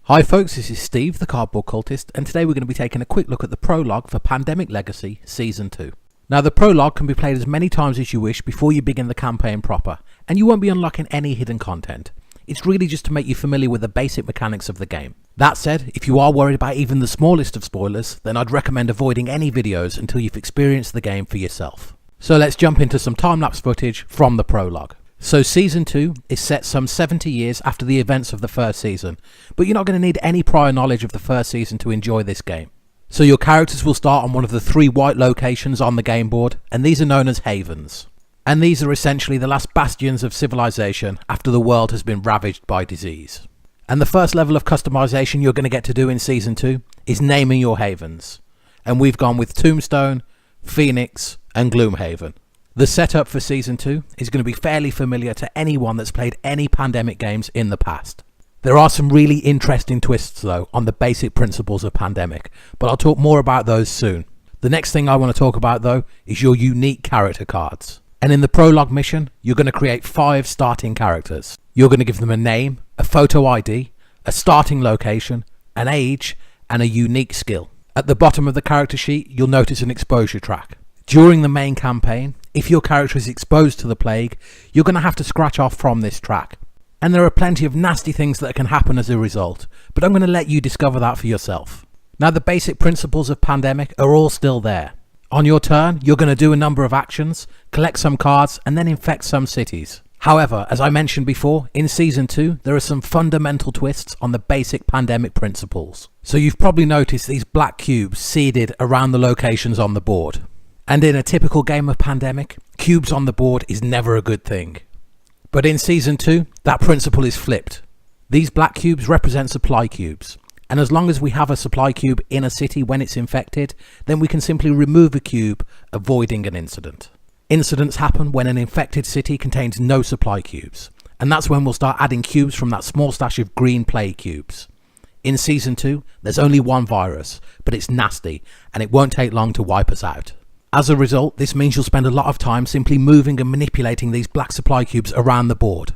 Hi folks, this is Steve, the Cardboard Cultist, and today we're going to be taking a quick look at the Prologue for Pandemic Legacy Season 2. Now the Prologue can be played as many times as you wish before you begin the campaign proper, and you won't be unlocking any hidden content. It's really just to make you familiar with the basic mechanics of the game. That said, if you are worried about even the smallest of spoilers, then I'd recommend avoiding any videos until you've experienced the game for yourself. So let's jump into some time-lapse footage from the Prologue. So Season 2 is set some 70 years after the events of the first season, but you're not going to need any prior knowledge of the first season to enjoy this game. So your characters will start on one of the 3 white locations on the game board, and these are known as havens. And these are essentially the last bastions of civilization after the world has been ravaged by disease. And the first level of customization you're going to get to do in Season 2 is naming your havens. And we've gone with Tombstone, Phoenix and Gloomhaven. The setup for Season 2 is going to be fairly familiar to anyone that's played any Pandemic games in the past. There are some really interesting twists though on the basic principles of Pandemic, but I'll talk more about those soon. The next thing I want to talk about though is your unique character cards. And in the Prologue mission, you're going to create 5 starting characters. You're going to give them a name, a photo ID, a starting location, an age, and a unique skill. At the bottom of the character sheet, you'll notice an exposure track. During the main campaign, if your character is exposed to the plague, you're going to have to scratch off from this track. And there are plenty of nasty things that can happen as a result, but I'm going to let you discover that for yourself. Now the basic principles of Pandemic are all still there. On your turn, you're going to do a number of actions, collect some cards, and then infect some cities. However, as I mentioned before, in Season 2, there are some fundamental twists on the basic Pandemic principles. So you've probably noticed these black cubes seeded around the locations on the board. And in a typical game of Pandemic, cubes on the board is never a good thing. But in Season 2, that principle is flipped. These black cubes represent supply cubes. And as long as we have a supply cube in a city when it's infected, then we can simply remove a cube, avoiding an incident. Incidents happen when an infected city contains no supply cubes. And that's when we'll start adding cubes from that small stash of green plague cubes. In Season 2, there's only one virus, but it's nasty, and it won't take long to wipe us out. As a result, this means you'll spend a lot of time simply moving and manipulating these black supply cubes around the board.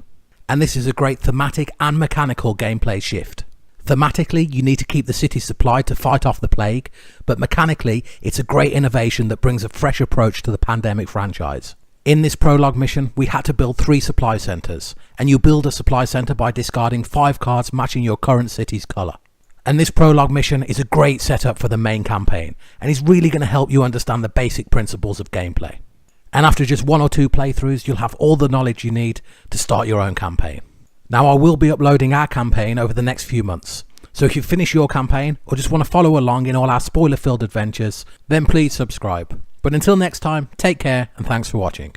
And this is a great thematic and mechanical gameplay shift. Thematically, you need to keep the city supplied to fight off the plague, but mechanically, it's a great innovation that brings a fresh approach to the Pandemic franchise. In this Prologue mission, we had to build 3 supply centres, and you build a supply centre by discarding 5 cards matching your current city's colour. And this Prologue mission is a great setup for the main campaign, and is really going to help you understand the basic principles of gameplay. And after just 1 or 2 playthroughs, you'll have all the knowledge you need to start your own campaign. Now I will be uploading our campaign over the next few months, so if you finish your campaign or just want to follow along in all our spoiler-filled adventures, then please subscribe. But until next time, take care and thanks for watching.